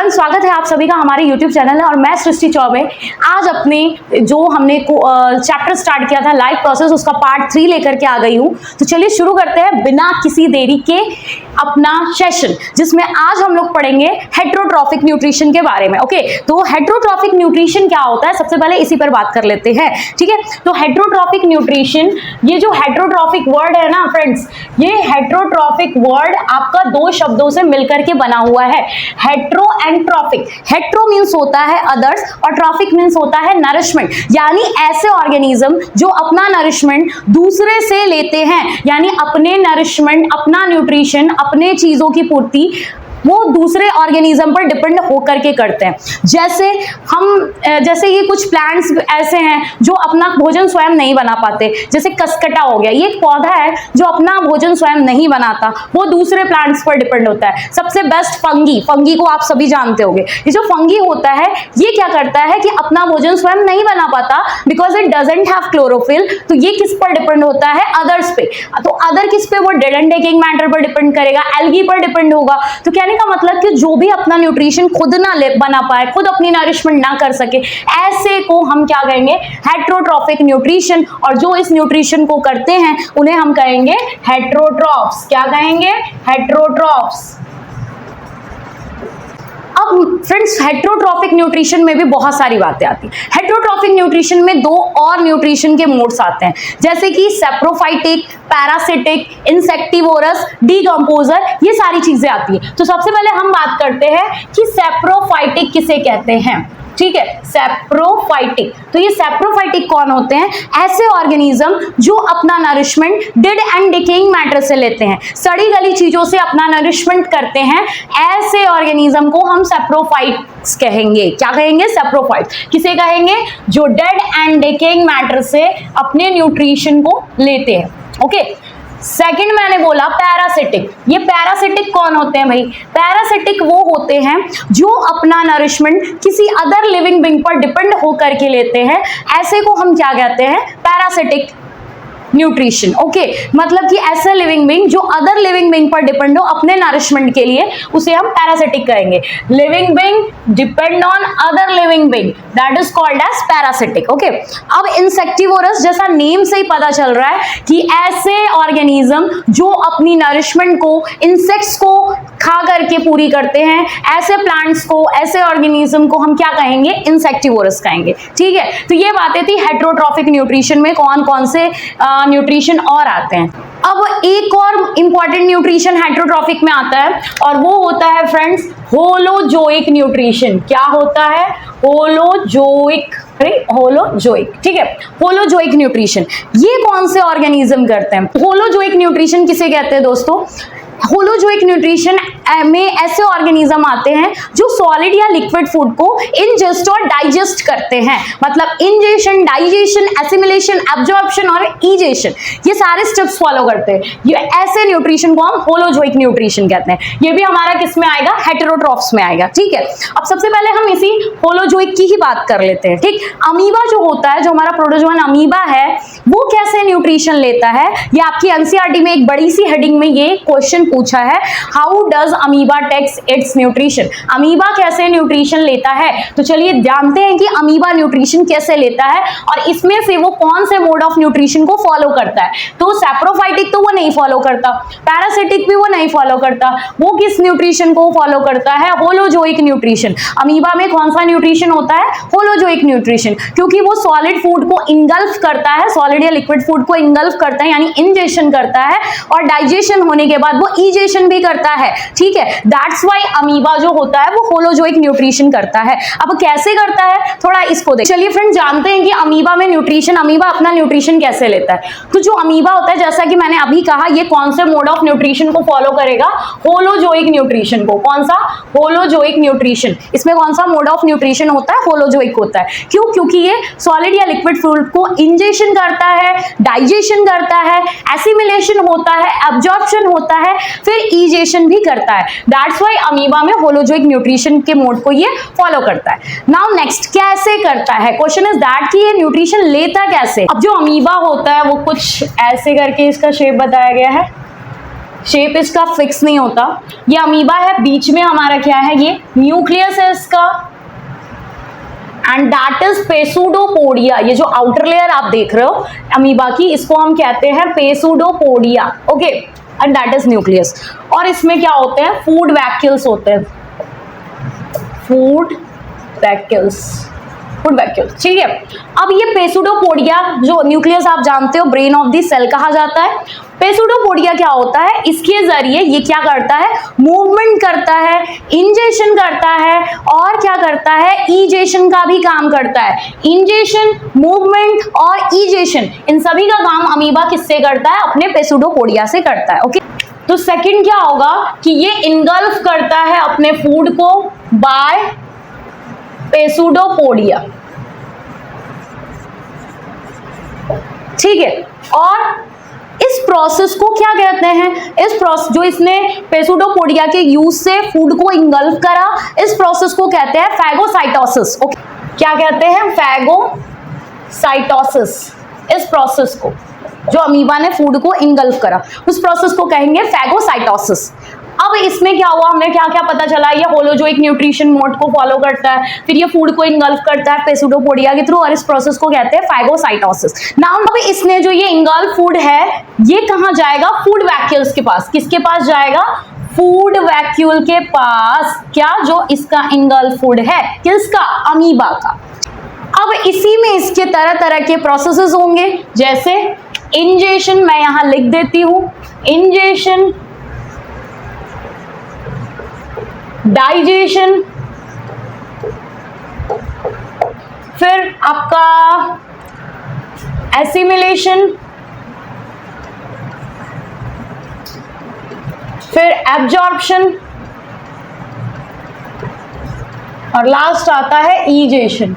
Everyone, स्वागत है आप सभी का हमारे YouTube चैनल है और मैं सृष्टि चौबे। आज अपने जो हमने चैप्टर स्टार्ट किया था लाइफ प्रोसेस, उसका पार्ट 3 लेकर के आ गई हूँ। तो चलिए शुरू करते हैं बिना किसी देरी के अपना सेशन, जिसमें आज हम लोग पढ़ेंगे हेटेरोट्रॉफिक न्यूट्रिशन के बारे में। ओके, तो हेटेरोट्रॉफिक न्यूट्रिशन क्या होता है, सबसे पहले इसी पर बात कर लेते हैं। ठीक है, तो हेटेरोट्रॉफिक न्यूट्रिशन, ये जो हेटेरोट्रॉफिक वर्ड है ना फ्रेंड्स, ये हेटेरोट्रॉफिक वर्ड आपका दो शब्दों से मिलकर के बना हुआ है, hetero and trophic. Hetero means होता है अदर्स और ट्रॉफिक मीन्स होता है नरिशमेंट, यानी ऐसे ऑर्गेनिज्म जो अपना नरिशमेंट दूसरे से लेते हैं, यानी अपने नरिशमेंट, अपना न्यूट्रिशन, अपने चीजों की पूर्ति वो दूसरे ऑर्गेनिज्म पर डिपेंड होकर के करते हैं। जैसे ये कुछ प्लांट्स ऐसे हैं जो अपना भोजन स्वयं नहीं बना पाते, जैसे कसकटा हो गया, ये एक पौधा है जो अपना भोजन स्वयं नहीं बनाता, वो दूसरे प्लांट्स पर डिपेंड होता है। सबसे बेस्ट फंगी को आप सभी जानते होंगे। ये जो फंगी होता है ये क्या करता है कि अपना भोजन स्वयं नहीं बना पाता, because it doesn't have chlorophyll. तो ये किस पर डिपेंड होता है, अदर्स पे। तो अदर किस पे, वो डेड एंड डेकिंग मैटर पर डिपेंड करेगा, एल्गी पर डिपेंड होगा। तो कहने का मतलब कि जो भी अपना न्यूट्रिशन खुद ना बना पाए, खुद अपनी नरिशमेंट ना कर सके, ऐसे को हम क्या कहेंगे, हेटेरोट्रॉफिक न्यूट्रिशन। और जो इस न्यूट्रिशन को करते हैं उन्हें हम कहेंगे हेटेरोट्रॉफ्स। क्या कहेंगे, हेटेरोट्रॉफ्स। अब फ्रेंड्स, हेटेरोट्रॉफिक न्यूट्रिशन में भी बहुत सारी बातें आती हैं। हेटेरोट्रॉफिक न्यूट्रिशन में दो और न्यूट्रिशन के मोड्स आते हैं, जैसे कि सैप्रोफाइटिक, पैरासिटिक, इंसेक्टिवोरस, डीकंपोजर, ये सारी चीजें आती है। तो सबसे पहले हम बात करते हैं कि सैप्रोफाइटिक किसे कहते हैं। ठीक है, सैप्रोफाइटिक। तो ये सैप्रोफाइटिक कौन होते हैं, ऐसे ऑर्गेनिज्म जो अपना nourishment dead and decaying matter से लेते हैं, सड़ी गली चीजों से अपना नरिशमेंट करते हैं, ऐसे ऑर्गेनिज्म को हम सैप्रोफाइट्स कहेंगे। क्या कहेंगे, सैप्रोफाइट्स। किसे कहेंगे, जो डेड एंड डिकेइंग मैटर से अपने न्यूट्रिशन को लेते हैं। ओके, सेकंड मैंने बोला पैरासिटिक। ये पैरासिटिक कौन होते हैं भाई, पैरासिटिक वो होते हैं जो अपना नरिशमेंट किसी अदर लिविंग बीइंग पर डिपेंड होकर के लेते हैं, ऐसे को हम क्या कहते हैं, पैरासिटिक न्यूट्रिशन। ओके, मतलब कि ऐसा लिविंग बीइंग जो अदर लिविंग बीइंग पर डिपेंड हो अपने नरिशमेंट के लिए, उसे हम पैरासिटिक कहेंगे। Living being depend on other living being, that is called as parasitic. Okay, अब इंसेक्टिवोरस, जैसा नेम से ही पता चल रहा है कि ऐसे ऑर्गेनिज्म जो अपनी नरिशमेंट को इंसेक्ट्स को खा करके पूरी करते हैं, ऐसे प्लांट्स को, ऐसे ऑर्गेनिज्म को हम क्या कहेंगे, इंसेक्टिवोरस कहेंगे। ठीक है, तो ये बातें थी हेटेरोट्रॉफिक न्यूट्रिशन में कौन कौन से न्यूट्रिशन और आते हैं। अब एक और इंपॉर्टेंट न्यूट्रिशन हेटेरोट्रॉफिक में आता है और वो होता है फ्रेंड्स होलोजोइक न्यूट्रिशन। क्या होता है, होलोजोइक। ठीक है, होलोजोइक न्यूट्रिशन ये कौन से ऑर्गेनिज्म करते हैं, होलोजोइक न्यूट्रिशन किसे कहते हैं दोस्तों, होलोजोइक न्यूट्रिशन में ऐसे ऑर्गेनिज्म आते हैं जो सॉलिड या लिक्विड फूड को इंजेस्ट और डाइजेस्ट करते हैं। मतलब इंजेशन, डाइजेशन, एसिमिलेशन, एब्जॉर्प्शन और ईजेशन, ये सारे स्टेप्स फॉलो करते हैं। ये ऐसे न्यूट्रिशन को हम होलोजोइक न्यूट्रिशन कहते हैं। ये भी हमारा किस में आएगा, हेटेरोट्रॉफ्स में आएगा। ठीक है, अब सबसे पहले हम इसी होलोजोइक की ही बात कर लेते हैं। ठीक, अमीबा जो होता है, जो हमारा प्रोटोजोआन अमीबा है, वो कैसे न्यूट्रिशन लेता है, ये आपकी एनसीईआरटी में एक बड़ी सी हेडिंग में ये क्वेश्चन पूछा है, how does amoeba takes its nutrition. Amoeba कैसे न्यूट्रिशन लेता है, तो चलिए जानते हैं कि अमीबा न्यूट्रिशन कैसे लेता है और इसमें से वो कौन से मोड ऑफ न्यूट्रिशन को फॉलो करता है। तो सैप्रोफाइटिक तो वो नहीं फॉलो करता, पैरासिटिक भी वो नहीं फॉलो करता, वो किस न्यूट्रिशन को फॉलो करता है, होलोजोइक न्यूट्रिशन। अमीबा में कौन सा न्यूट्रिशन होता है, होलोजोइक न्यूट्रिशन, क्योंकि वो सॉलिड फूड को इंगल्फ करता है, सॉलिड या लिक्विड फूड को इंगल्फ करता है, यानी इंजेशन करता है, और डाइजेशन होने के बाद वो ईजेशन भी करता है। ठीक है, दैट्स व्हाई अमीबा जो होता है वो होलोजोइक न्यूट्रिशन करता है। अब कैसे करता है, थोड़ा इसको देख। चलिए फ्रेंड, जानते हैं कि अमीबा में न्यूट्रिशन, अमीबा अपना न्यूट्रिशन कैसे लेता है। तो जो अमीबा होता है, जैसा कि मैंने अभी कहा, ये कौन से मोड ऑफ न्यूट्रिशन को फॉलो करेगा, होलोजोइक न्यूट्रिशन को। कौन सा, होलोजोइक न्यूट्रिशन। इसमें कौन सा मोड ऑफ न्यूट्रिशन होता है, होलोजोइक होता है। क्यों, क्योंकि ये सॉलिड या लिक्विड फूड को इंजेशन करता है, डाइजेशन करता है, एसिमिलेशन होता है, एब्जॉर्प्शन होता है, फिर ईजेशन भी करता है। दैट्स व्हाई अमीबा में होलोजोइक न्यूट्रिशन के मोड को ये फॉलो करता है। नाउ नेक्स्ट, कैसे करता है, क्वेश्चन इज दैट कि ये न्यूट्रिशन लेता कैसे। अब जो अमीबा होता है वो कुछ ऐसे करके, इसका शेप बताया गया है, शेप इसका फिक्स नहीं होता। ये अमीबा है, बीच में हमारा क्या है, ये न्यूक्लियस है इसका, एंड दैट इज पेसुडोपोडिया। ये जो आउटर लेयर आप देख रहे हो अमीबा की, इसको हम कहते हैं pseudopodia, okay, and that is nucleus. और इसमें क्या होते हैं, फूड वैक्यूल्स होते हैं, फूड वैक्यूल्स, ठीक है। अब ये पेसुडोपोडिया, जो न्यूक्लियस आप जानते हो ब्रेन ऑफ द सेल कहा जाता है, पेसुडोपोडिया क्या होता है, इसके जरिए ये क्या करता है, मूवमेंट करता है, इंजेशन करता है, और क्या करता है, ईजेशन का भी काम करता है। इंजेशन, मूवमेंट और ईजेशन, इन सभी का काम अमीबा किससे करता है, अपने पेसुडोपोडिया से करता है, ओके। तो सेकंड क्या होगा कि ये इनगल्फ करता है अपने फूड को बाय पेसुडोपोडिया, ठीक है। और इस प्रोसेस को क्या कहते हैं, इस प्रोसेस जो इसने पेसुडोपोडिया के यूज से फूड को इंगल्फ करा, इस प्रोसेस को कहते हैं फैगोसाइटोसिस, ओके। क्या कहते हैं, फैगोसाइटोसिस। इस प्रोसेस को, जो अमीबा ने फूड को इंगल्फ करा, उस प्रोसेस को कहेंगे फैगोसाइटोसिस। अब इसमें क्या हुआ, हमने क्या क्या पता चला, ये होलोजोइक न्यूट्रिशन मोड को फॉलो करता है, फिर ये फूड को इंगल्फ करता है पेसुडोपोडिया के थ्रू, और इस प्रोसेस को कहते हैं फैगोसाइटोसिस। नाउ अब इसने जो ये इंगल्फ फूड है, ये कहाँ जाएगा, फूड वैक्यूल्स के पास। किसके पास जाएगा, फूड वैक्यूल के पास। क्या, जो इसका इंगल्फ फूड है, किसका, अमीबा का। अब इसी में इसके तरह तरह के प्रोसेसेस होंगे, जैसे इंजेशन, मैं यहां लिख देती हूं, इंजेशन, डाइजेशन, फिर आपका एसिमिलेशन, फिर एब्जॉर्प्शन, और लास्ट आता है ईजेशन,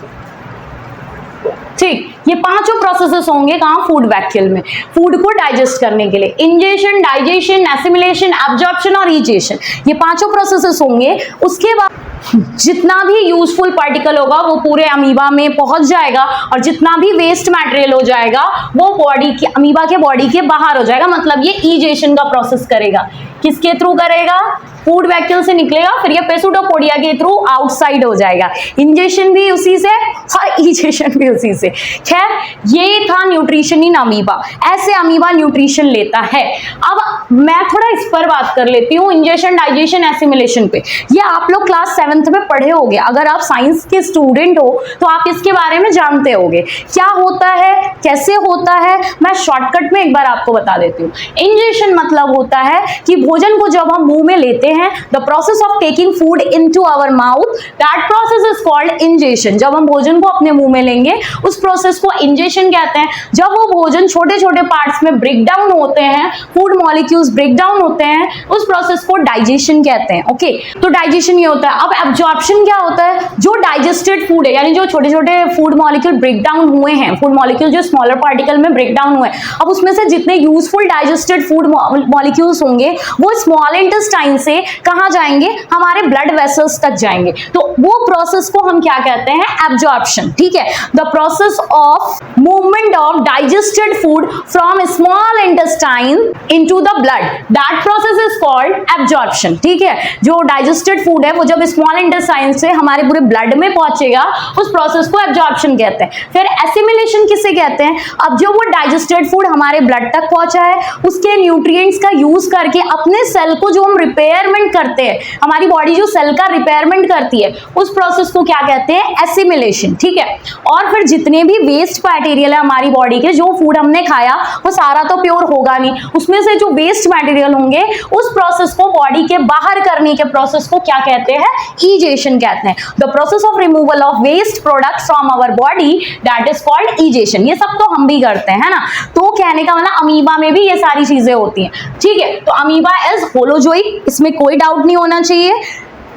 ठीक। ये पांचों प्रोसेसेस होंगे कहाँ, फूड वैक्यूल में, फूड को डाइजेस्ट करने के लिए। इंजेशन, डाइजेशन, एसिमिलेशन, एब्जॉर्प्शन और ईजेशन, ये पांचों प्रोसेसेस होंगे। उसके बाद जितना भी यूजफुल पार्टिकल होगा वो पूरे अमीबा में पहुंच जाएगा, और जितना भी वेस्ट मटेरियल हो जाएगा वो बॉडी की, अमीबा के बॉडी के बाहर हो जाएगा। मतलब ये ईजेशन का प्रोसेस करेगा, किसके थ्रू करेगा, फूड वैक्यूल से निकलेगा, फिर ये पेसुडोपोडिया के थ्रू आउटसाइड हो जाएगा। इंजेशन भी उसी से और ईजेशन भी उसी से। खैर, ये था न्यूट्रिशन इन अमीबा, ऐसे अमीबा न्यूट्रिशन लेता है। अब मैं थोड़ा इस पर बात कर लेती हूँ, इंजेशन, डाइजेशन, एसिमिलेशन पे। ये आप लोग क्लास 7th में पढ़े होंगे, अगर आप साइंस के स्टूडेंट हो तो आप इसके बारे में जानते होंगे क्या होता है, कैसे होता है। मैं शॉर्टकट में एक बार आपको बता देती हूँ। इंजेशन मतलब होता है कि भोजन को जब हम मुंह में लेते हैं, the process of taking food into our mouth, that process is called ingestion. जब हम भोजन को अपने मुंह में लेंगे उस प्रोसेस को इंजेशन कहते हैं। जब वो भोजन छोटे छोटे पार्ट्स में ब्रेक डाउन होते हैं, फूड मॉलिक्यूल्स ब्रेक डाउन होते हैं, उस प्रोसेस को डाइजेशन कहते हैं, ओके। तो डाइजेशन ये होता है। अब एब्जॉर्प्शन क्या होता है, जो डाइजेस्टेड फूड है, यानी जो छोटे छोटे फूड मॉलिक्यूल ब्रेक डाउन हुए हैं, फूड मॉलिक्यूल जो स्मॉलर पार्टिकल में ब्रेक डाउन हुए हैं, अब उसमें से जितने यूजफुल डाइजेस्टेड फूड मॉलिक्यूल्स होंगे वो स्मॉल इंटेस्टाइन से कहां जाएंगे, हमारे ब्लड वेसल्स तक जाएंगे। तो वो प्रोसेस को हम क्या कहते हैं, एब्जॉर्प्शन, ठीक है। The process of movement of digested food from small intestine into the blood, that process is called absorption, ठीक है। जो डाइजेस्टेड फूड है वो जब स्मॉल इंटेस्टाइन से हमारे पूरे ब्लड में पहुंचेगा, उस प्रोसेस को एब्जॉर्प्शन कहते हैं। फिर एसिमिलेशन किसे कहते हैं, अब जो वो डाइजेस्टेड फूड हमारे ब्लड तक पहुंचा है, उसके न्यूट्रिएंट्स का यूज करके अपने सेल को जो हम रिपेयरमेंट करते हैं, हमारी बॉडी जो सेल का रिपेयरमेंट करती है, उस प्रोसेस को क्या कहते हैं, एसिमिलेशन, ठीक है। और फिर जितने भी वेस्ट मटेरियल है हमारी बॉडी के, जो फूड हमने खाया वो सारा तो प्योर होगा नहीं, उसमें से जो वेस्ट मटेरियल होंगे उस प्रोसेस को बॉडी के बाहर करने के प्रोसेस को क्या कहते हैं, ईजेशन कहते हैं। The process of removal of waste products from our body, that is called egestion. ये सब तो हम भी करते हैं, है ना। तो कहने का मतलब अमीबा में भी ये सारी चीजें होती हैं, ठीक है। तो अमीबा इज होलोजोइक, इसमें कोई डाउट नहीं होना चाहिए।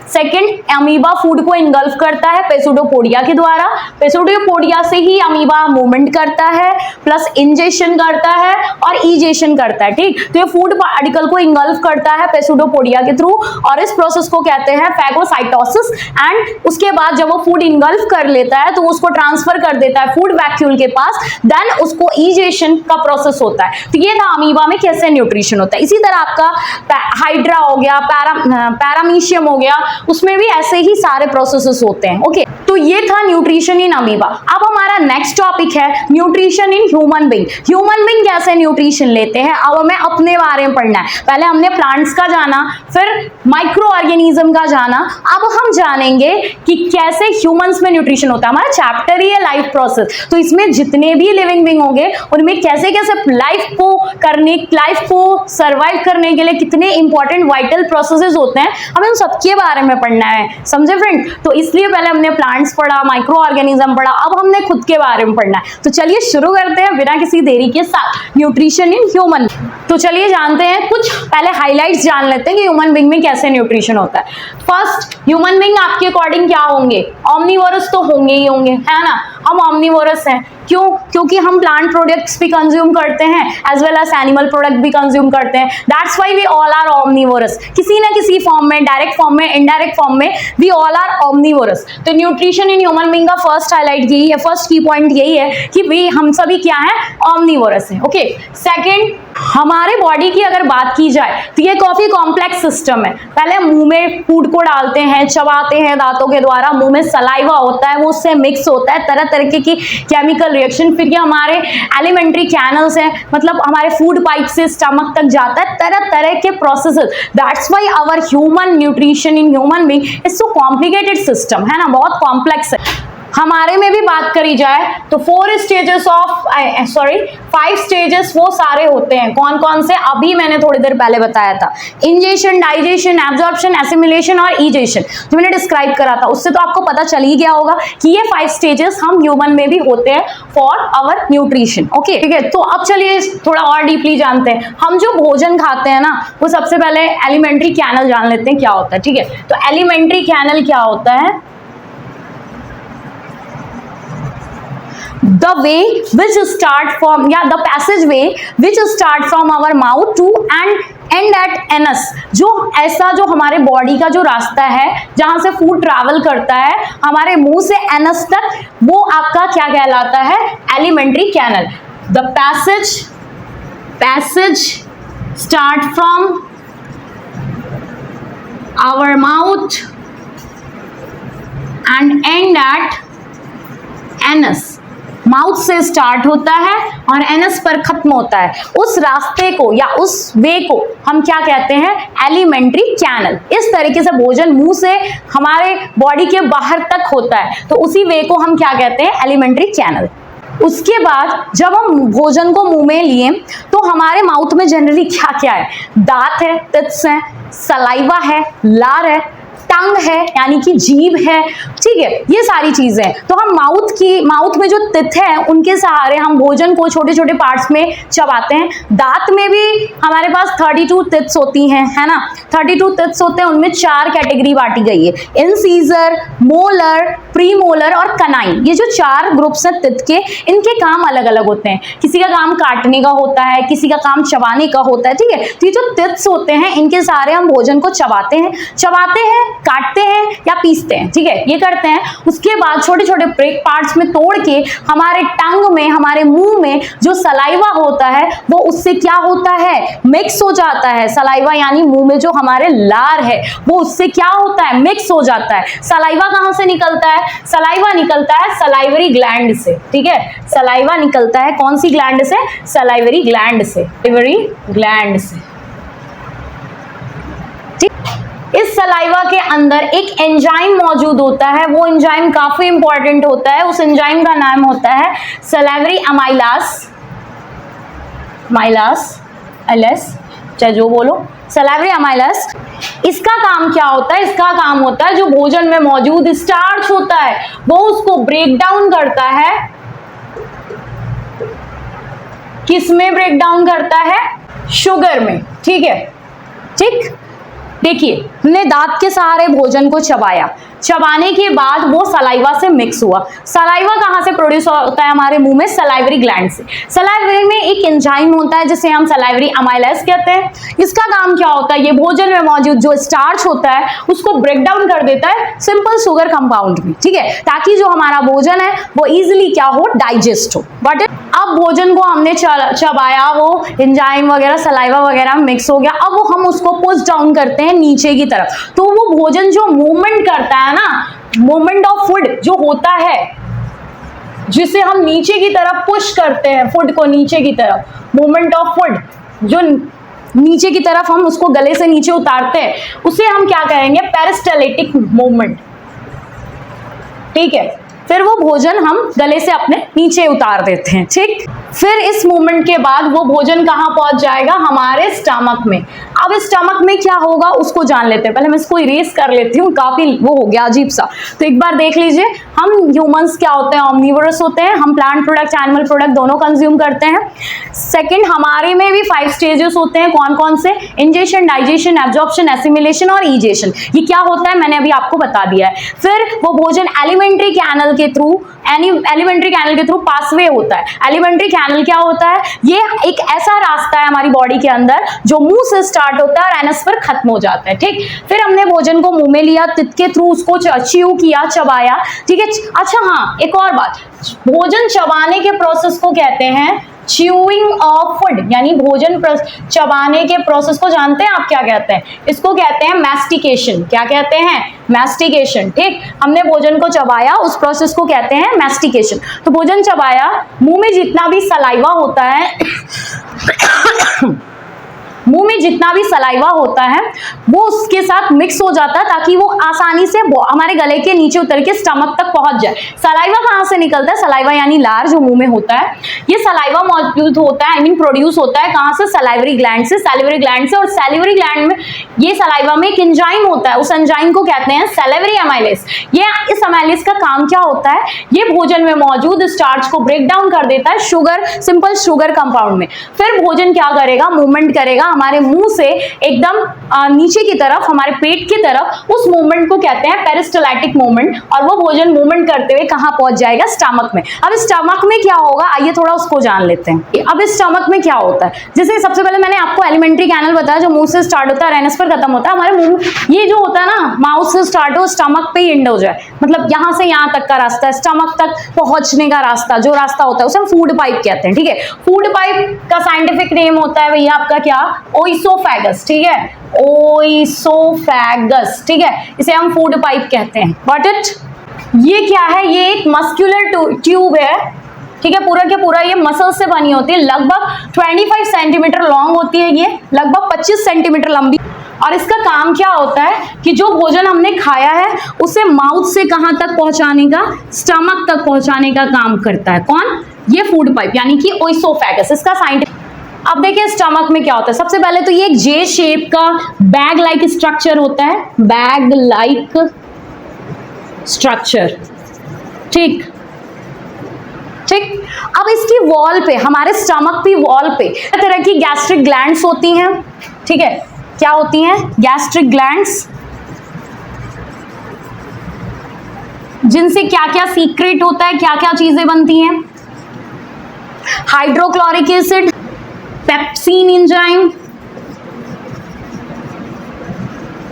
सेकंड, अमीबा फूड को इंगल्फ करता है पेसुडोपोडिया के द्वारा, पेसुडोपोडिया से ही अमीबा मूवमेंट करता है, प्लस इंजेशन करता है और ईजेशन करता है, ठीक। तो ये फूड पार्टिकल को इंगल्फ करता है पेसुडोपोडिया के थ्रू और इस प्रोसेस को कहते हैं फैगोसाइटोसिस। एंड उसके बाद जब वो फूड इंगल्फ कर लेता है तो उसको ट्रांसफर कर देता है फूड वैक्यूल के पास, देन उसको ईजेशन का प्रोसेस होता है। तो ये था अमीबा में कैसे न्यूट्रिशन होता है। इसी तरह आपका हाइड्रा हो गया, पैरामीशियम हो गया, उसमें भी ऐसे ही सारे प्रोसेसेस होते हैं। ओके, तो ये था न्यूट्रिशन इन अमीबा। अब हमारा नेक्स्ट टॉपिक है nutrition in human being. Human being कैसे न्यूट्रिशन लेते हैं, अब हमें अपने बारे में पढ़ना है। पहले हमने प्लांट्स का जाना, फिर माइक्रो ऑर्गेनिज्म का जाना, अब हम जानेंगे कि कैसे ह्यूमंस में न्यूट्रिशन होता है। हमारा चैप्टर ही है लाइफ प्रोसेस, तो इसमें जितने भी लिविंग बीइंग होंगे उनमें कैसे कैसे लाइफ को सर्वाइव करने के लिए कितने इंपॉर्टेंट वाइटल प्रोसेसेस होते हैं, हमें उन सबके बारे में पढ़ना है, समझे फ्रेंड। तो इसलिए पहले हमने प्लांट्स पढ़ा, माइक्रो ऑर्गेनिज्म पढ़ा, अब हमने खुद के बारे में पढ़ना है। तो चलिए शुरू करते हैं बिना किसी देरी के साथ न्यूट्रिशन इन ह्यूमन। तो चलिए जानते हैं, कुछ पहले हाइलाइट्स जान लेते हैं कि ह्यूमन बीइंग में कैसे न्यूट्रिशन होता है। फर्स्ट, ह्यूमन बीइंग आपके अकॉर्डिंग क्या होंगे, ऑमनीवोरस तो होंगे ही होंगे, है ना। हम ऑमनीवोरस हैं, क्यों? क्योंकि हम प्लांट प्रोडक्ट्स भी कंज्यूम करते हैं as well as animal product भी कंज्यूम करते हैं। That's why we all are omnivorous, किसी ना किसी फॉर्म में, डायरेक्ट फॉर्म में, इनडायरेक्ट फॉर्म में, वी ऑल आर ऑमनीवोरस। तो न्यूट्रिशन इन ह्यूमन बीइंग का फर्स्ट हाईलाइट यही है, फर्स्ट की पॉइंट यही है कि भाई हम सभी क्या है, ऑमनीवोरस है। ओके, सेकेंड, हमारे बॉडी की अगर बात की जाए तो ये काफी कॉम्प्लेक्स सिस्टम है। पहले मुंह में फूड को डालते हैं, चबाते हैं दांतों के द्वारा, मुंह में सलाइवा होता है, वो उससे मिक्स होता है, तरह तरह की केमिकल रिएक्शन, फिर ये हमारे एलिमेंट्री कैनल्स हैं, मतलब हमारे फूड पाइप से स्टमक तक जाता है, तरह तरह के processes. That's why our human nutrition in human being is so complicated system, है ना, बहुत कॉम्प्लेक्स है। हमारे में भी बात करी जाए तो 5 स्टेजेस वो सारे होते हैं। कौन कौन से, अभी मैंने थोड़ी देर पहले बताया था, इंजेशन, डाइजेशन, एब्जॉर्प्शन, एसिमिलेशन और ईजेशन, जो मैंने डिस्क्राइब करा था, उससे तो आपको पता चल ही गया होगा कि ये 5 स्टेजेस हम ह्यूमन में भी होते हैं फॉर आवर न्यूट्रिशन। ओके, ठीक है। तो अब चलिए थोड़ा और डीपली जानते हैं। हम जो भोजन खाते हैं ना, वो सबसे पहले एलिमेंट्री कैनल जान लेते हैं क्या होता है, ठीक है। तो एलिमेंट्री कैनल क्या होता है, the way which start from, the passageway which start from our mouth to and end at anus, जो ऐसा जो हमारे बॉडी का जो रास्ता है जहां से फूड ट्रैवल करता है हमारे मुंह से एनस तक, वो आपका क्या कहलाता है, alimentary canal. The passage start from our mouth and end at anus, mouth से स्टार्ट होता है और एनस पर खत्म होता है। उस रास्ते को या उस वे को हम क्या कहते हैं, एलिमेंट्री कैनल। इस तरीके से भोजन मुंह से हमारे बॉडी के बाहर तक होता है, तो उसी वे को हम क्या कहते हैं, एलिमेंट्री कैनल। उसके बाद जब हम भोजन को मुंह में लिए तो हमारे माउथ में जनरली क्या क्या है, दांत है, टिप्स है, सलाइवा है, लार है, टंग है यानी कि जीभ है, ठीक है, ये सारी चीजें। तो हम माउथ में जो तित है उनके सहारे हम भोजन को छोटे छोटे पार्ट्स में चबाते हैं। दांत में भी हमारे पास 32 तित्स होती हैं, है ना, 32 तित्स होते हैं, उनमें 4 कैटेगरी बांटी गई है, इंसीजर, मोलर, प्रीमोलर और कनाइन। ये जो 4 ग्रुप्स हैं तित के, इनके काम अलग अलग होते हैं। किसी का काम काटने का होता है, किसी का काम चबाने का होता है, ठीक है। तो ये जो तित्स होते हैं इनके सहारे हम भोजन को चबाते हैं, काटते हैं या पीसते हैं, ठीक है, ये करते हैं। उसके बाद छोटे छोटे पार्ट्स में तोड़ के हमारे टंग में, हमारे मुंह में जो सलाइवा होता है वो उससे क्या होता है, मिक्स हो जाता है। सलाइवा यानी मुंह में जो हमारे लार है वो उससे क्या होता है, मिक्स हो जाता है। सलाइवा कहां से निकलता है, सलाइवा निकलता है सलाइवरी ग्लैंड से, ठीक है। सलाइवा निकलता है कौन सी ग्लैंड से, सलाइवरी ग्लैंड से, सलाइवरी ग्लैंड से। इस सलाइवा के अंदर एक एंजाइम मौजूद होता है, वो एंजाइम काफी इंपॉर्टेंट होता है। उस एंजाइम का नाम होता है सलाइवरी अमाइलास, एलएस, चाहे जो बोलो, सलाइवरी अमाइलास। इसका काम क्या होता है, इसका काम होता है जो भोजन में मौजूद स्टार्च होता है वो उसको ब्रेक डाउन करता है। किस में ब्रेक डाउन करता है, शुगर में, ठीक है, ठीक। देखिए हमने दांत के सहारे भोजन को चबाया, चबाने के बाद वो सलाइवा से मिक्स हुआ। सलाइवा कहाँ से प्रोड्यूस होता है हमारे मुंह में? सलाइवरी ग्लैंड से। सलाइवरी में एक एंजाइम होता है जिसे हम सलाइवरी अमाइलेज कहते हैं। इसका काम क्या होता है? ये भोजन में मौजूद जो स्टार्च होता है उसको ब्रेक डाउन कर देता है सिंपल शुगर कंपाउंड में, ठीक है, ताकि जो हमारा भोजन है वो इजिली क्या हो? डाइजेस्ट हो। बट अब भोजन को हमने चबाया, वो एंजाइम वगैरह सलाइवा वगैरह मिक्स हो गया, अब वो हम उसको पुश डाउन करते हैं नीचे की तरफ। तो वो भोजन जो मूवमेंट करता है ना, मूवमेंट ऑफ फूड जो होता है, जिसे हम नीचे की तरफ पुश करते हैं, फूड को नीचे की तरफ, मूवमेंट ऑफ फूड जो नीचे की तरफ हम उसको गले से नीचे उतारते हैं, उसे हम क्या कहेंगे? पेरिस्टाल्टिक मूवमेंट, ठीक है। फिर वो भोजन हम गले से अपने नीचे उतार देते हैं, ठीक। फिर इस मूवमेंट के बाद वो भोजन कहाँ पहुंच जाएगा? हमारे स्टमक में। अब स्टमक में क्या होगा उसको जान लेते हैं। पहले मैं इसको इरेज कर लेती हूँ, काफी वो हो गया अजीब सा। तो एक बार देख लीजिए, हम ह्यूमंस क्या होते हैं? ऑमनिवोरस होते हैं, हम प्लांट प्रोडक्ट एनिमल प्रोडक्ट दोनों कंज्यूम करते हैं। सेकेंड, हमारे में भी 5 स्टेजेस होते हैं। कौन कौन से? इंजेशन, डाइजेशन, एब्जॉर्प्शन, एसिमिलेशन और ईजेशन। ये क्या होता है मैंने अभी आपको बता दिया है। फिर वो भोजन एलिमेंट्री कैनल के थ्रू पासवे होता है। एलिमेंट्री कैनल क्या होता है? ये एक ऐसा रास्ता है हमारी बॉडी के अंदर जो मुंह से स्टार्ट होता है और एनस पर खत्म हो जाता है, ठीक। फिर हमने भोजन को मुंह में लिया, तित के थ्रू उसको च्यू किया, चबाया, ठीक है। अच्छा हाँ, एक और बात, भोजन चबाने के प्रोसेस को कहते हैं च्यूइंग ऑफ फूड, यानी भोजन चबाने के प्रोसेस को जानते हैं आप क्या कहते हैं? इसको कहते हैं मैस्टिकेशन। क्या कहते हैं? मैस्टिकेशन, ठीक। हमने भोजन को चबाया, उस प्रोसेस को कहते हैं मैस्टिकेशन। तो भोजन चबाया, मुंह में जितना भी सलाइवा होता है मुंह में जितना भी सलाइवा होता है वो उसके साथ मिक्स हो जाता है ताकि वो आसानी से हमारे गले के नीचे उतर के स्टमक तक पहुंच जाए। सलाइवा कहाँ से निकलता है? सलाइवा यानी लार जो मुंह में होता है, ये सलाइवा मौजूद होता है, प्रोड्यूस होता है कहाँ से? सलाइवरी ग्लैंड से। सैलिवरी ग्लैंड से, और सैलिवरी ग्लैंड में ये सलाइवा में एक एंजाइम होता है, उस एंजाइम को कहते हैं सैलिवरी अमाइलेज। ये इस अमाइलेज का काम क्या होता है? ये भोजन में मौजूद स्टार्च को ब्रेक डाउन कर देता है शुगर, सिंपल शुगर कंपाउंड में। फिर भोजन क्या करेगा? मूवमेंट करेगा हमारे मुंह से एकदम नीचे की तरफ, हमारे पेट की तरफ। उस मूवमेंट को कहते हैं पेरिस्टाल्टिक मूवमेंट, और वो भोजन मूवमेंट करते हुए कहां पहुंच जाएगा? स्टमक में। अब स्टमक में क्या होगा, आइए थोड़ा उसको जान लेते हैं। अब इस स्टमक में क्या होता है? जैसे सबसे पहले मैंने आपको एलिमेंट्री कैनल बताया जो मुंह से स्टार्ट होता है, एनस पर खत्म होता है। हमारे मुंह ये जो होता है ना, माउथ से स्टार्ट हो, स्टमक पे एंड हो जाए, मतलब यहां से यहां तक का रास्ता है, स्टमक तक पहुंचने का रास्ता, जो रास्ता होता है उसे हम फूड पाइप कहते हैं, ठीक है। फूड पाइप का साइंटिफिक नेम होता है भैया आपका क्या? ओइसोफेगस, ठीक है, ओइसोफेगस, ठीक है, इसे हम फूड पाइप कहते हैं। Got it? ये क्या है? ये एक मस्कुलर ट्यूब है, ठीक है, पूरा के पूरा ये मसल से बनी होती है, लगभग 25 सेंटीमीटर लॉन्ग होती है, ये लगभग 25 सेंटीमीटर लंबी। और इसका काम क्या होता है कि जो भोजन हमने खाया है उसे माउथ से कहां तक पहुंचाने का? स्टमक तक पहुंचाने का काम करता है। कौन? ये फूड पाइप, यानी कि ओइसोफेगस, इसका साइंटिफिक। अब देखिए स्टमक में क्या होता है। सबसे पहले तो ये एक जे शेप का बैग लाइक स्ट्रक्चर होता है, बैग लाइक स्ट्रक्चर, ठीक ठीक। अब इसकी वॉल पे, हमारे स्टमक की वॉल पे तरह की गैस्ट्रिक ग्लैंड्स होती हैं, ठीक है। क्या होती हैं? गैस्ट्रिक ग्लैंड्स, जिनसे क्या क्या सीक्रेट होता है, क्या क्या चीजें बनती हैं? Hydrochloric acid, pepsin enzyme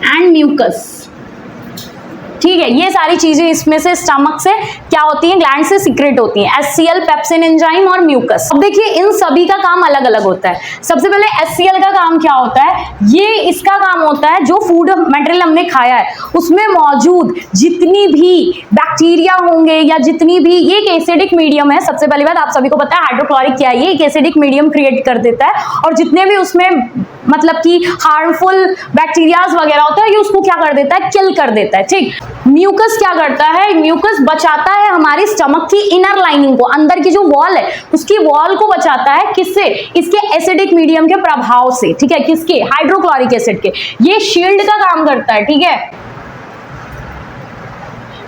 and mucus, ठीक है। ये सारी चीजें इसमें से स्टमक से क्या होती हैं? ग्लैंड से सीक्रेट होती हैं, HCl, पेप्सिन एंजाइम और म्यूकस। अब देखिए इन सभी का काम अलग अलग होता है। सबसे पहले HCl का काम क्या होता है? ये इसका काम होता है जो फूड मटेरियल हमने खाया है उसमें मौजूद जितनी भी बैक्टीरिया होंगे या जितनी भी, ये एक एसिडिक मीडियम है। सबसे पहली बात आप सभी को पता है हाइड्रोक्लोरिक क्या है, ये एक एसिडिक मीडियम क्रिएट कर देता है, और जितने भी उसमें मतलब कि हार्मफुल बैक्टीरियाज वगैरह होता है ये उसको क्या कर देता है? किल कर देता है, ठीक। म्यूकस क्या करता है? म्यूकस बचाता है हमारी स्टमक की इनर लाइनिंग को, अंदर की जो वॉल है उसकी वॉल को बचाता है। किससे? इसके एसिडिक मीडियम के प्रभाव से, ठीक है। किसके? हाइड्रोक्लोरिक एसिड के। ये शील्ड का काम करता है, ठीक है,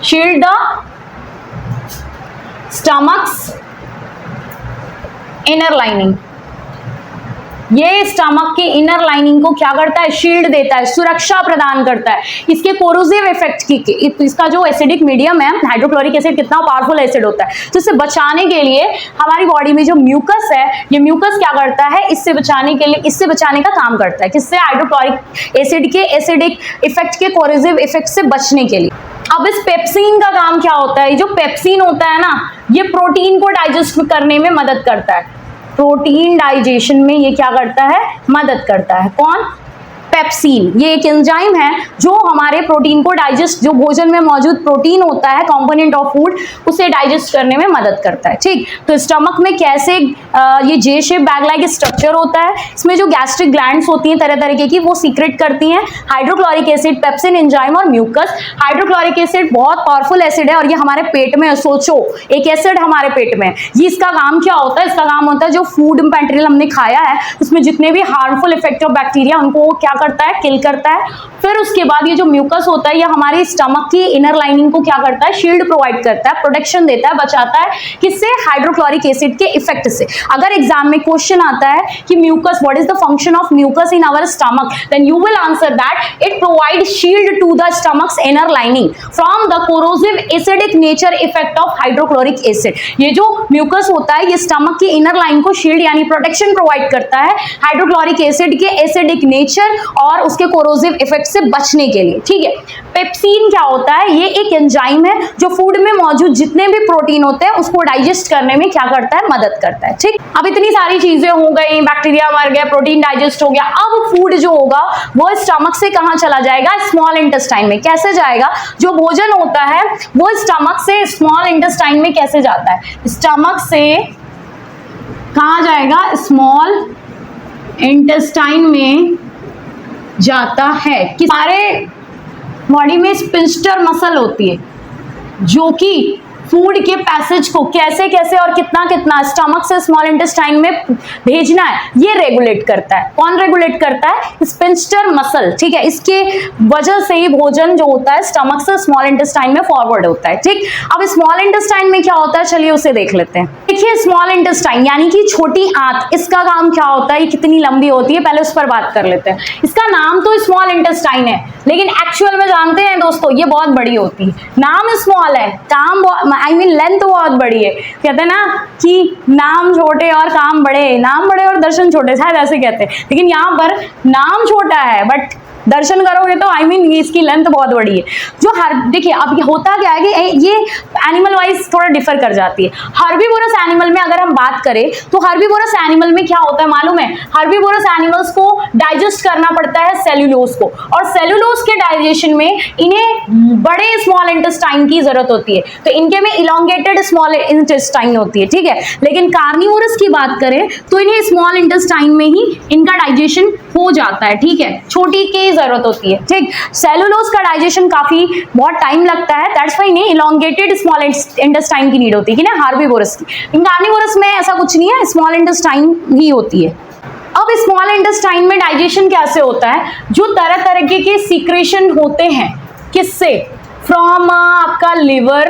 shield the stomach's inner lining, ये स्टमक की इनर लाइनिंग को क्या करता है, शील्ड देता है, सुरक्षा प्रदान करता है इसके कोरोसिव इफेक्ट की। इसका जो एसिडिक मीडियम है, हाइड्रोक्लोरिक एसिड कितना पावरफुल एसिड होता है, तो इसे बचाने के लिए हमारी बॉडी में जो म्यूकस है, ये म्यूकस क्या करता है, इससे बचाने के लिए, इससे बचाने का काम करता है, किससे, हाइड्रोक्लोरिक एसिड के एसिडिक इफेक्ट के कोरोसिव इफेक्ट से बचने के लिए। अब इस पेप्सिन का काम क्या होता है, जो पेप्सिन होता है ना, ये प्रोटीन को डाइजेस्ट करने में मदद करता है, प्रोटीन डाइजेशन में ये क्या करता है, मदद करता है। कौन, पेप्सिन। ये एक एंजाइम है जो हमारे प्रोटीन को डाइजेस्ट, जो भोजन में मौजूद प्रोटीन होता है, कंपोनेंट ऑफ फूड, उसे डाइजेस्ट करने में मदद करता है। ठीक, तो स्टमक में कैसे ये जे शेप बैग लाइक स्ट्रक्चर होता है, इसमें जो गैस्ट्रिक ग्लैंड्स होती हैं तरह तरीके की, वो सीक्रेट करती हैं हाइड्रोक्लोरिक एसिड, पेप्सिन एंजाइम और म्यूकस। हाइड्रोक्लोरिक एसिड बहुत पावरफुल एसिड है और ये हमारे पेट में, सोचो एक एसिड हमारे पेट में, ये इसका काम क्या होता है, इसका काम होता है जो फूड मटेरियल हमने खाया है उसमें जितने भी हार्मफुल इफेक्ट ऑफ बैक्टीरिया, उनको क्या करता है, किल करता है। फिर उसके बाद ये जो म्यूकस होता है, ये हमारी स्टमक की इनर लाइनिंग को क्या करता है, शील्ड प्रोवाइड करता है, प्रोटेक्शन देता है, बचाता है, किससे, हाइड्रोक्लोरिक एसिड के इफेक्ट से। अगर एग्जाम में क्वेश्चन आता है कि mucus, what is the function of mucus in our stomach, then you will answer that it provide shield to the stomach's inner lining from the corrosive acidic nature effect of hydrochloric acid. ये जो mucus होता है, ये stomach की inner line को shield यानी protection provide करता है हाइड्रोक्लोरिक एसिड के एसिडिक नेचर और उसके कोरोसिव इफेक्ट से बचने के लिए। ठीक है, पेप्सिन क्या होता है, ये एक एंजाइम है जो फूड में मौजूद जितने भी प्रोटीन होते हैं उसको डाइजेस्ट करने में क्या करता है, मदद करता है। ठीक, अब इतनी सारी चीजें हो गई, बैक्टीरिया मर गया, प्रोटीन डाइजेस्ट हो गया, अब फूड जो होगा वो स्टमक से कहां चला जाएगा, स्मॉल इंटेस्टाइन में। कैसे जाएगा, जो भोजन होता है वो स्टमक से स्मॉल इंटेस्टाइन में कैसे जाता है, स्टमक से कहां जाएगा, स्मॉल इंटेस्टाइन में जाता है। कि हमारे बॉडी में स्पिंस्टर मसल होती है जो कि फूड के पैसेज को कैसे कैसे और कितना कितना स्टमक से स्मॉल इंटेस्टाइन में भेजना है, ये रेगुलेट करता है। कौन रेगुलेट करता है, स्पिंस्टर मसल। ठीक है, इसके वजह से ही भोजन जो होता है स्टमक से स्मॉल इंटेस्टाइन में फॉरवर्ड होता है। ठीक, अब स्मॉल इंटेस्टाइन में क्या होता है, चलिए उसे देख लेते हैं। देखिए, स्मॉल इंटेस्टाइन यानी कि छोटी आंत, इसका काम क्या होता है, ये कितनी लंबी होती है, पहले उस पर बात कर लेते हैं। इसका नाम तो स्मॉल इंटेस्टाइन है, लेकिन एक्चुअल में जानते हैं दोस्तों, ये बहुत बड़ी होती है। नाम स्मॉल है, काम लेंथ बहुत बड़ी है। कहते हैं ना कि नाम छोटे और काम बड़े, नाम बड़े और दर्शन छोटे, शायद ऐसे कहते हैं, लेकिन यहाँ पर नाम छोटा है बट दर्शन करोगे तो इसकी लेंथ बहुत बड़ी है। जो देखिए, अब होता क्या है कि ये एनिमल वाइज थोड़ा डिफर कर जाती है। हर्बीवोरस एनिमल में अगर हम बात करें तो हर्बीवोरस एनिमल में क्या होता है मालूम है, हर्बीवोरस एनिमल्स को डाइजेस्ट करना पड़ता है सेल्यूलोज को, और सेल्यूलोज के डाइजेशन में इन्हें बड़े स्मॉल इंटेस्टाइन की जरूरत होती है, तो इनके में इलोंगेटेड स्मॉल इंटेस्टाइन होती है। ठीक है, लेकिन कार्निवोरस की बात करें तो इन्हें स्मॉल इंटेस्टाइन में ही इनका डाइजेशन हो जाता है। ठीक है, छोटी की जरूरत होती है। ठीक, सेलुलोज का डाइजेशन काफी बहुत टाइम लगता है, दैट्स व्हाई इन्हें इलोंगेटेड स्मॉल इंटेस्टाइन की नीड होती है कि ना, हार्बीवोरस की। कार्निवोरस में ऐसा कुछ नहीं है, स्मॉल इंटेस्टाइन ही होती है। अब स्मॉल इंटेस्टाइन में डाइजेशन कैसे होता है, जो तरह तरह के सीक्रेशन होते हैं, किससे, फ्रॉम आपका लिवर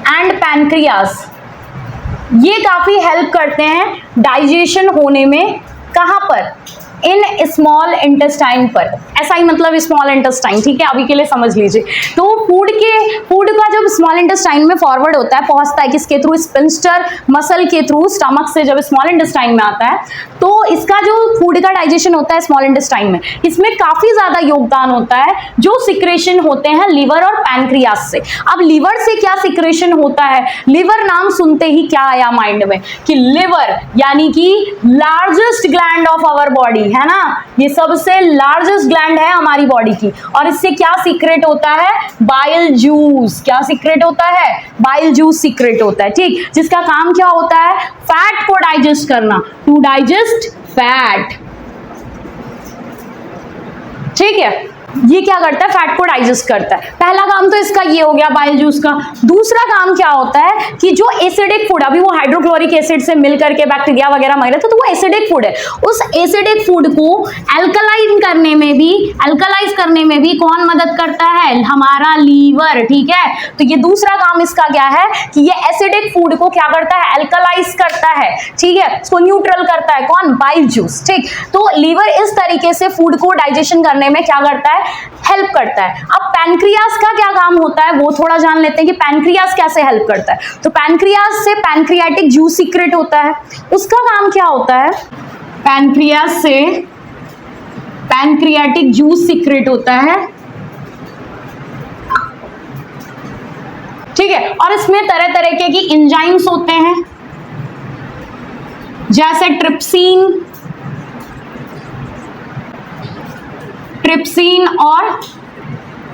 एंड पैनक्रियास, ये काफी हेल्प करते हैं डाइजेशन होने में। कहां पर, इन स्मॉल इंटेस्टाइन पर, ऐसा ही मतलब स्मॉल इंटेस्टाइन। ठीक है, अभी के लिए समझ लीजिए। तो फूड का जब स्मॉल इंटेस्टाइन में फॉरवर्ड होता है, पहुंचता है किसके थ्रू, स्पिंस्टर मसल के थ्रू, स्टमक से जब स्मॉल इंटेस्टाइन में आता है, तो इसका जो फूड का डाइजेशन होता है स्मॉल इंटेस्टाइन में, इसमें काफी ज्यादा योगदान होता है जो सिक्रेशन होते हैं लिवर और पैनक्रियास से। अब लिवर से क्या सिक्रेशन होता है, लिवर नाम सुनते ही क्या आया माइंड में, कि लिवर यानी कि largest gland of our body, है ना, ये सबसे लार्जेस्ट ग्लैंड है हमारी बॉडी की, और इससे क्या सीक्रेट होता है, बाइल जूस। क्या सीक्रेट होता है, बाइल जूस सीक्रेट होता है। ठीक, जिसका काम क्या होता है, फैट को डाइजेस्ट करना, टू डाइजेस्ट फैट। ठीक है, ये क्या करता है, फैट को डाइजेस्ट करता है। पहला काम तो इसका ये हो गया बाइल जूस का। दूसरा काम क्या होता है कि जो एसिडिक फूड, अभी वो हाइड्रोक्लोरिक एसिड से मिल करके बैक्टीरिया वगैरह मर रहे थे, तो वो एसिडिक फूड है, उस एसिडिक फूड को एल्कलाइज करने में भी कौन मदद करता है, हमारा लीवर। ठीक है, तो ये दूसरा काम इसका क्या है कि ये एसिडिक फूड को क्या करता है, एल्कलाइज करता है। ठीक है, इसको न्यूट्रल करता है कौन, बाइल जूस। ठीक, तो लीवर इस तरीके से फूड को डाइजेशन करने में क्या करता है, हेल्प करता है। अब पैनक्रियास का क्या काम होता है वो थोड़ा जान लेते हैं कि पैनक्रियास कैसे हेल्प करता है। तो पैनक्रियास से पैनक्रियाटिक जूस सीक्रेट होता है, उसका काम क्या होता है, पैनक्रियास से पैनक्रियाटिक जूस सीक्रेट होता है। ठीक है, और इसमें तरह तरह के की एंजाइम्स होते हैं, जैसे ट्रिप्सिन और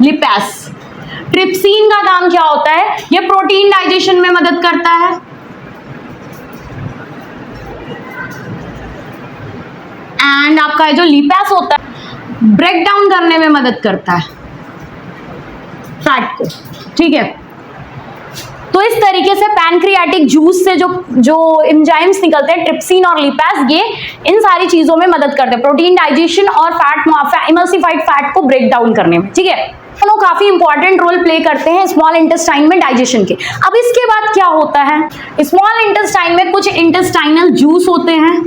लिपेस। ट्रिप्सिन का काम क्या होता है, ये प्रोटीन डाइजेशन में मदद करता है। एंड आपका जो लिपेस होता है ब्रेक डाउन करने में मदद करता है फैट को। ठीक है, तो इस तरीके से पैनक्रियाटिक जूस से जो एंजाइम्स निकलते हैं, ट्रिप्सिन और लिपेस, ये इन सारी चीजों में मदद करते हैं, प्रोटीन डाइजेशन और इमल्सिफाइड फैट को ब्रेक डाउन करने में। ठीक है, तो काफी इंपॉर्टेंट रोल प्ले करते हैं स्मॉल इंटेस्टाइन में डाइजेशन के। अब इसके बाद क्या होता है, स्मॉल इंटेस्टाइन में कुछ इंटेस्टाइनल जूस होते हैं,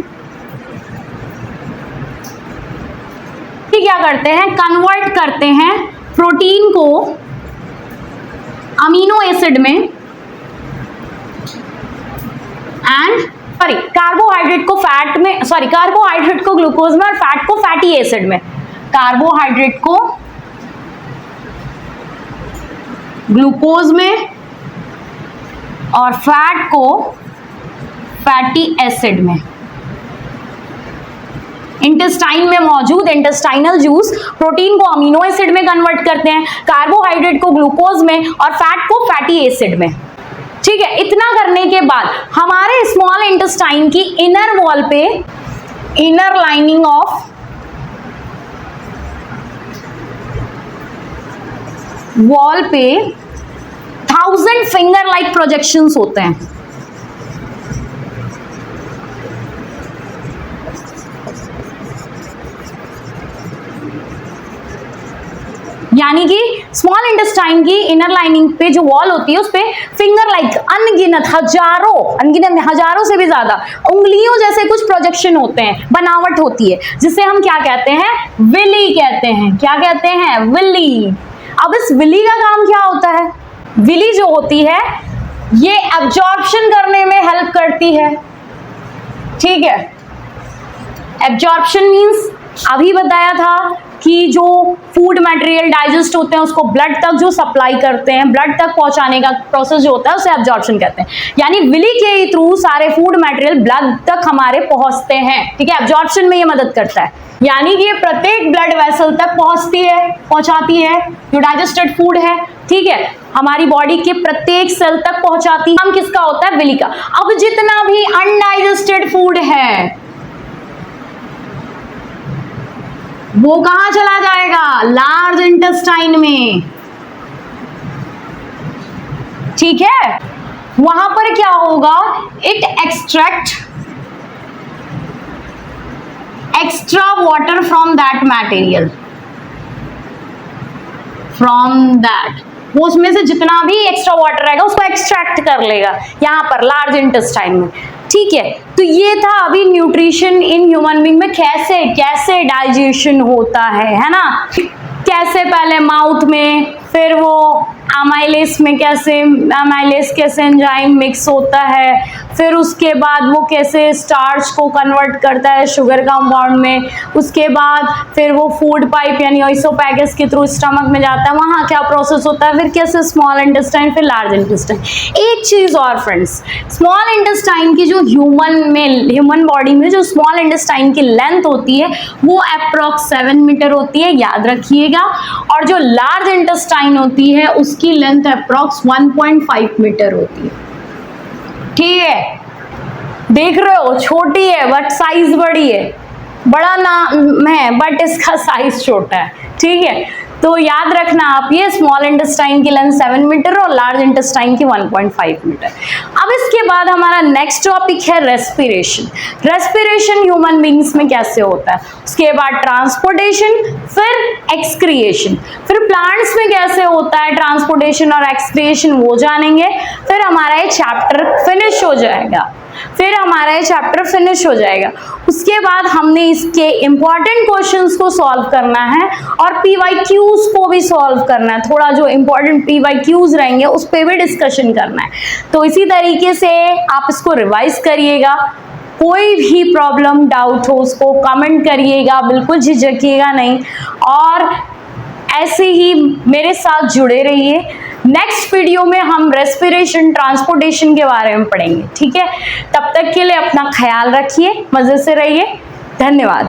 क्या करते हैं, कन्वर्ट करते हैं प्रोटीन को अमीनो एसिड में एंड कार्बोहाइड्रेट को ग्लूकोज में और फैट को फैटी एसिड में। कार्बोहाइड्रेट को ग्लूकोज में और फैट को फैटी एसिड में। इंटेस्टाइन में मौजूद इंटेस्टाइनल जूस प्रोटीन को अमीनो एसिड में कन्वर्ट करते हैं, कार्बोहाइड्रेट को ग्लूकोज में और फैट को फैटी एसिड में। ठीक है, इतना करने के बाद हमारे स्मॉल इंटेस्टाइन की इनर वॉल पे, इनर लाइनिंग ऑफ वॉल पे 1000 फिंगर लाइक प्रोजेक्शंस होते हैं। यानी कि स्मॉल इंटेस्टाइन की इनर लाइनिंग पे जो वॉल होती है उस पे फिंगर लाइक अनगिनत हजारों से भी ज्यादा उंगलियों जैसे कुछ प्रोजेक्शन होते हैं, बनावट होती है, जिसे हम क्या कहते हैं, विली कहते हैं। क्या कहते हैं, विली। अब इस विली का काम क्या होता है, विली जो होती है ये एब्जॉर्प्शन करने में हेल्प करती है। ठीक है, एब्जॉर्प्शन मींस अभी बताया था कि जो फूड मटेरियल डाइजेस्ट होते हैं उसको ब्लड तक जो सप्लाई करते हैं, ब्लड तक पहुंचाने का प्रोसेस जो होता है उसे एब्जॉर्प्शन कहते हैं। यानी विली के थ्रू सारे फूड मटेरियल ब्लड तक हमारे पहुंचते हैं। ठीक है, एब्जॉर्प्शन में ये मदद करता है, यानी कि ये प्रत्येक ब्लड वेसल तक पहुंचाती है जो डाइजेस्टेड फूड है। ठीक है, हमारी बॉडी के प्रत्येक सेल तक पहुंचाती है। काम किसका होता है, विली का। अब जितना भी अनडाइजेस्टेड फूड है वो कहां चला जाएगा, लार्ज इंटेस्टाइन में। ठीक है, वहां पर क्या होगा, it extract extra water from that material, वो उसमें से जितना भी एक्स्ट्रा वाटर रहेगा उसको एक्सट्रैक्ट कर लेगा यहां पर लार्ज इंटेस्टाइन में। ठीक है, तो ये था अभी न्यूट्रिशन इन ह्यूमन बीइंग में कैसे कैसे डाइजेशन होता है ना। कैसे पहले माउथ में, फिर वो अमाइलेस में कैसे एंजाइम मिक्स होता है, फिर उसके बाद वो कैसे स्टार्च को कन्वर्ट करता है शुगर कंपाउंड में, उसके बाद फिर वो फूड पाइप यानी ओइसोफेगस के थ्रू स्टमक में जाता है, वहाँ क्या प्रोसेस होता है, फिर कैसे स्मॉल इंटेस्टाइन, फिर लार्ज इंटेस्टाइन। एक चीज़ और फ्रेंड्स, स्मॉल इंटेस्टाइन की जो ह्यूमन बॉडी में जो स्मॉल इंटेस्टाइन की लेंथ होती है वो अप्रॉक्स 7 मीटर होती है, याद रखिएगा। और जो लार्ज इंटेस्टाइन होती है उसकी लेंथ अप्रॉक्स 1.5 मीटर होती है। ठीक है, देख रहे हो छोटी है बट साइज बड़ी है, बड़ा नाम है बट इसका साइज छोटा है। ठीक है, तो याद रखना आप ये, स्मॉल इंटेस्टाइन की लेंथ 7 मीटर और लार्ज इंटेस्टाइन की 1.5 मीटर। अब इसके बाद हमारा नेक्स्ट टॉपिक है रेस्पिरेशन। रेस्पिरेशन ह्यूमन बींग्स में कैसे होता है, उसके बाद ट्रांसपोर्टेशन, फिर एक्सक्रिएशन, फिर प्लांट्स में कैसे होता है ट्रांसपोर्टेशन और एक्सक्रिएशन वो जानेंगे। फिर हमारा ये चैप्टर फिनिश हो जाएगा, उसके बाद हमने इसके इंपॉर्टेंट क्वेश्चंस को सॉल्व करना है और PYQs को भी सॉल्व करना है। थोड़ा जो इंपॉर्टेंट PYQs रहेंगे उस पे भी डिस्कशन करना है। तो इसी तरीके से आप इसको रिवाइज करिएगा। कोई भी प्रॉब्लम डाउट हो उसको कमेंट करिएगा, बिल्कुल झिझकिएगा नहीं, और ऐसे ही मेरे साथ जुड़े रहिए। नेक्स्ट वीडियो में हम रेस्पिरेशन, ट्रांसपोर्टेशन के बारे में पढ़ेंगे, ठीक है। तब तक के लिए अपना ख्याल रखिए, मजे से रहिए, धन्यवाद।